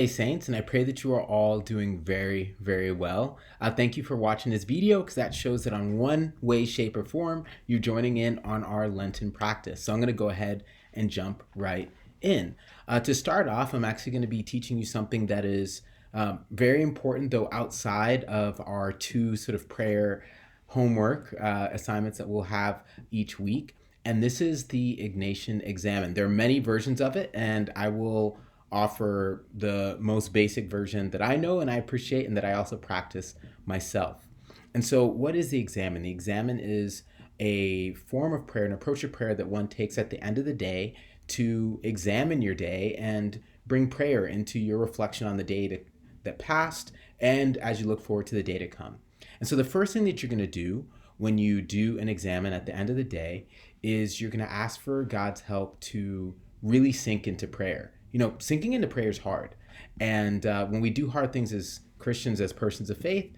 Hey Saints, and I pray that you are all doing very, very well. Thank you for watching this video because that shows that on one way, shape, or form, you're joining in on our Lenten practice. So I'm going to go ahead and jump right in. To start off, I'm actually going to be teaching you something that is very important, though outside of our two sort of prayer homework assignments that we'll have each week. And this is the Ignatian Examen. There are many versions of it, and I will offer the most basic version that I know and I appreciate and that I also practice myself. And so, what is the Examen? The Examen is a form of prayer, an approach of prayer that one takes at the end of the day to examine your day and bring prayer into your reflection on the day that passed and as you look forward to the day to come. And so, the first thing that you're going to do when you do an examen at the end of the day is you're going to ask for God's help to really sink into prayer. You know, sinking into prayer is hard. And when we do hard things as Christians, as persons of faith,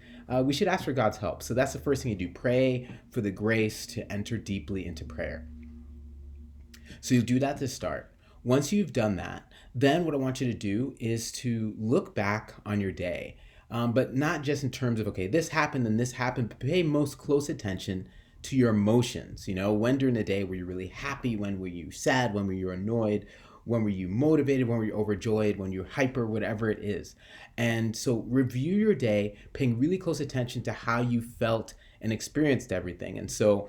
we should ask for God's help. So that's the first thing you do. Pray for the grace to enter deeply into prayer. So you'll do that to start. Once you've done that, then what I want you to do is to look back on your day. But not just in terms of, okay, this happened and this happened, but pay most close attention to your emotions. You know, when during the day were you really happy? When were you sad? When were you annoyed? When were you motivated? When were you overjoyed? When you're hyper, whatever it is. And so review your day, paying really close attention to how you felt and experienced everything. And so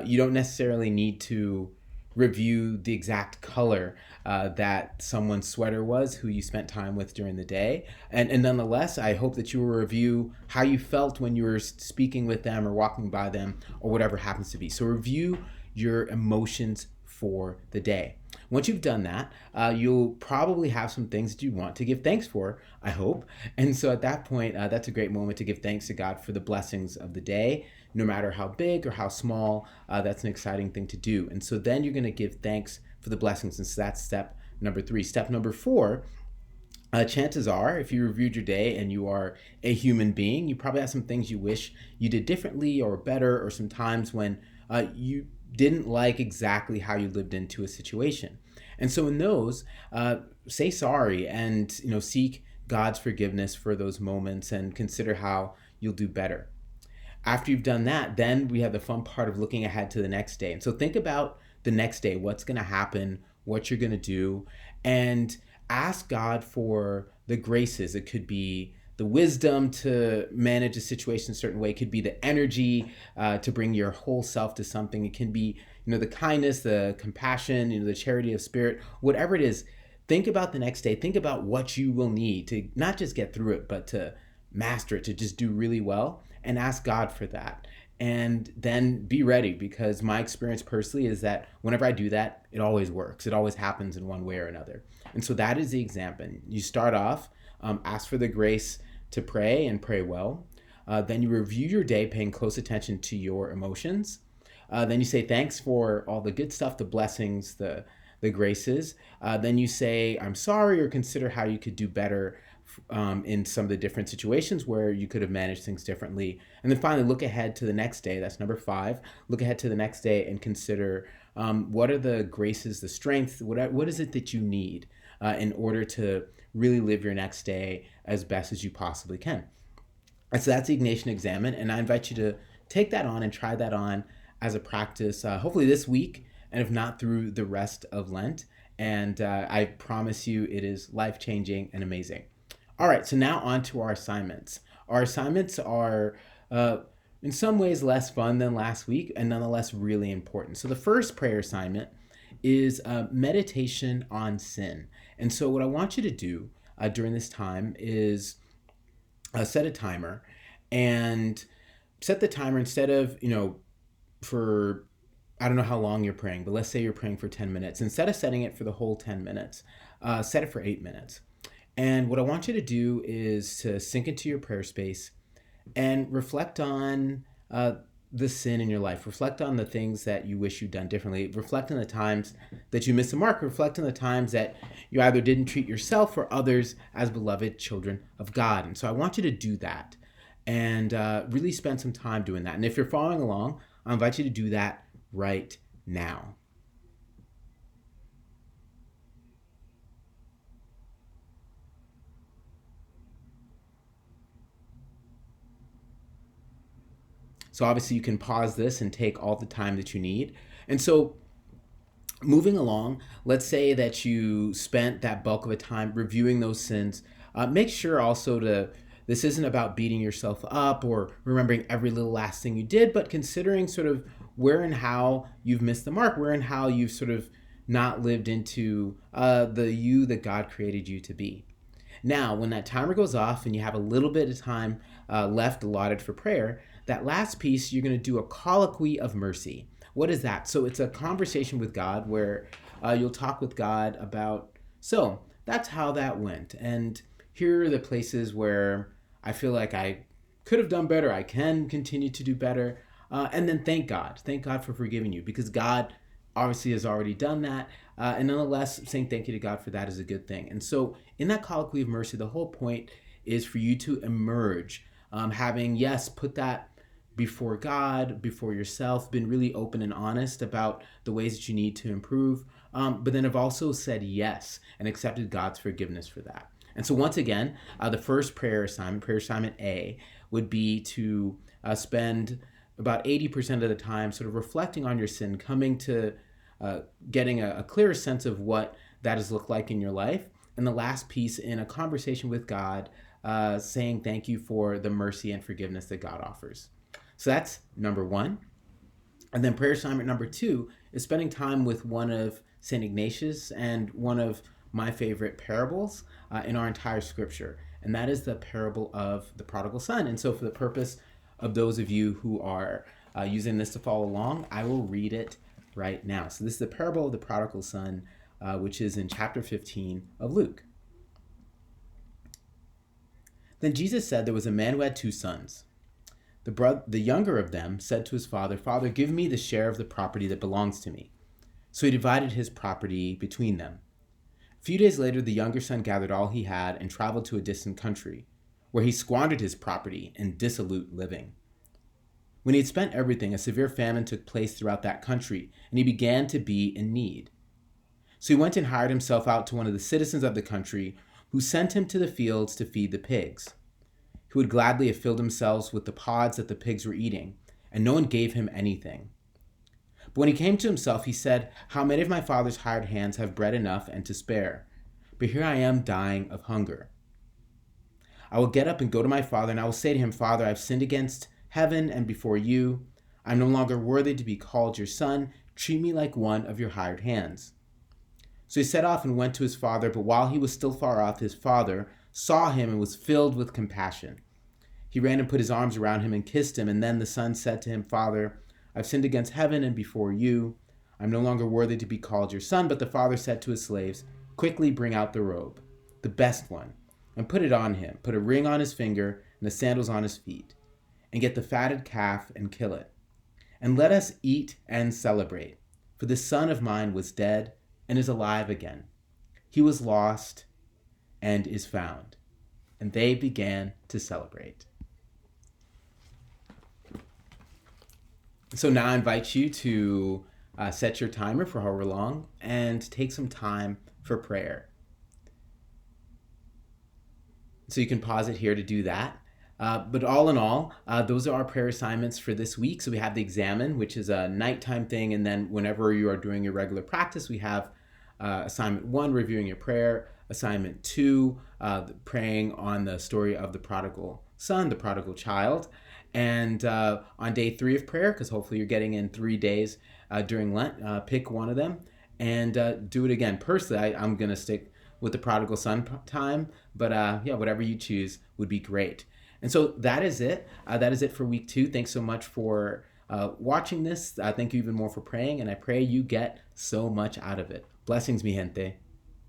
you don't necessarily need to review the exact color that someone's sweater was who you spent time with during the day. And nonetheless, I hope that you will review how you felt when you were speaking with them or walking by them or whatever happens to be. So review your emotions for the day. Once you've done that, you'll probably have some things that you want to give thanks for, I hope. And so at that point, that's a great moment to give thanks to God for the blessings of the day, no matter how big or how small. That's an exciting thing to do. And so then you're going to give thanks for the blessings. And so that's step number 3. Step number 4, chances are, if you reviewed your day and you are a human being, you probably have some things you wish you did differently or better, or some times when you didn't like exactly how you lived into a situation. And so in those, say sorry and seek God's forgiveness for those moments and consider how you'll do better. After you've done that, then we have the fun part of looking ahead to the next day. And so think about the next day, what's going to happen, what you're going to do, and ask God for the graces. It could be the wisdom to manage a situation a certain way. It could be the energy to bring your whole self to something. It can be, the kindness, the compassion, the charity of spirit, whatever it is. Think about the next day. Think about what you will need to not just get through it, but to master it, to just do really well, and ask God for that. And then be ready, because my experience personally is that whenever I do that, it always works. It always happens in one way or another. And so that is the example. You start off, ask for the grace to pray and pray well. Then you review your day, paying close attention to your emotions. Then you say thanks for all the good stuff, the blessings, the graces. Then you say, I'm sorry, or consider how you could do better in some of the different situations where you could have managed things differently. And then finally, look ahead to the next day. That's number 5. Look ahead to the next day and consider what are the graces, the strength, what is it that you need in order to really live your next day as best as you possibly can. And so that's the Ignatian Examen, and I invite you to take that on and try that on as a practice, hopefully this week, and if not, through the rest of Lent. And I promise you it is life-changing and amazing. All right, so now on to our assignments. Our assignments are in some ways less fun than last week, and nonetheless really important. So the first prayer assignment is meditation on sin. And so what I want you to do during this time is set a timer, and set the timer instead of, for, I don't know how long you're praying, but let's say you're praying for 10 minutes. Instead of setting it for the whole 10 minutes, set it for 8 minutes. And what I want you to do is to sink into your prayer space and reflect on the sin in your life. Reflect on the things that you wish you'd done differently. Reflect on the times that you missed the mark. Reflect on the times that you either didn't treat yourself or others as beloved children of God. And so I want you to do that and really spend some time doing that. And if you're following along, I invite you to do that right now. So obviously you can pause this and take all the time that you need. And so moving along, let's say that you spent that bulk of a time reviewing those sins. Make sure also this isn't about beating yourself up or remembering every little last thing you did, but considering sort of where and how you've missed the mark, where and how you've sort of not lived into the you that God created you to be. Now, when that timer goes off and you have a little bit of time left allotted for prayer, that last piece, you're going to do a colloquy of mercy. What is that? So it's a conversation with God where you'll talk with God about, so that's how that went. And here are the places where I feel like I could have done better. I can continue to do better. And then thank God. Thank God for forgiving you, because God obviously has already done that. And nonetheless, saying thank you to God for that is a good thing. And so in that colloquy of mercy, the whole point is for you to emerge, having, yes, put that before God, before yourself, been really open and honest about the ways that you need to improve, but then have also said yes and accepted God's forgiveness for that. And so once again, the first prayer assignment A, would be to spend about 80% of the time sort of reflecting on your sin, coming to getting a clearer sense of what that has looked like in your life. And the last piece, in a conversation with God, saying thank you for the mercy and forgiveness that God offers. So that's number one. And then prayer assignment number 2 is spending time with one of St. Ignatius and one of my favorite parables in our entire scripture. And that is the parable of the Prodigal Son. And so for the purpose of those of you who are using this to follow along, I will read it right now. So this is the parable of the Prodigal Son, which is in chapter 15 of Luke. Then Jesus said there was a man who had 2 sons. The younger of them said to his father, "Father, give me the share of the property that belongs to me." So he divided his property between them. A few days later, the younger son gathered all he had and traveled to a distant country, where he squandered his property in dissolute living. When he had spent everything, a severe famine took place throughout that country, and he began to be in need. So he went and hired himself out to one of the citizens of the country, who sent him to the fields to feed the pigs. He would gladly have filled himself with the pods that the pigs were eating, and no one gave him anything. But when he came to himself, he said, "How many of my father's hired hands have bread enough and to spare? But here I am dying of hunger. I will get up and go to my father, and I will say to him, 'Father, I have sinned against heaven and before you. I am no longer worthy to be called your son. Treat me like one of your hired hands.' So he set off and went to his father, but while he was still far off, his father saw him and was filled with compassion. He ran and put his arms around him and kissed him. And then the son said to him, 'Father, I've sinned against heaven and before you. I'm no longer worthy to be called your son.' But the father said to his slaves, 'Quickly bring out the robe, the best one, and put it on him. Put a ring on his finger and the sandals on his feet. And get the fatted calf and kill it. And let us eat and celebrate. For this son of mine was dead and is alive again. He was lost and is found.' And they began to celebrate." So now I invite you to set your timer for however long and take some time for prayer. So you can pause it here to do that. But all in all, those are our prayer assignments for this week. So we have the Examen, which is a nighttime thing. And then whenever you are doing your regular practice, we have assignment 1, reviewing your prayer. Assignment 2, praying on the story of the prodigal son, the prodigal child. And on day 3 of prayer, because hopefully you're getting in 3 days during Lent, pick one of them and do it again. Personally, I'm going to stick with the prodigal son time, but yeah, whatever you choose would be great. And so that is it. That is it for week 2. Thanks so much for watching this. Thank you even more for praying, and I pray you get so much out of it. Blessings, mi gente.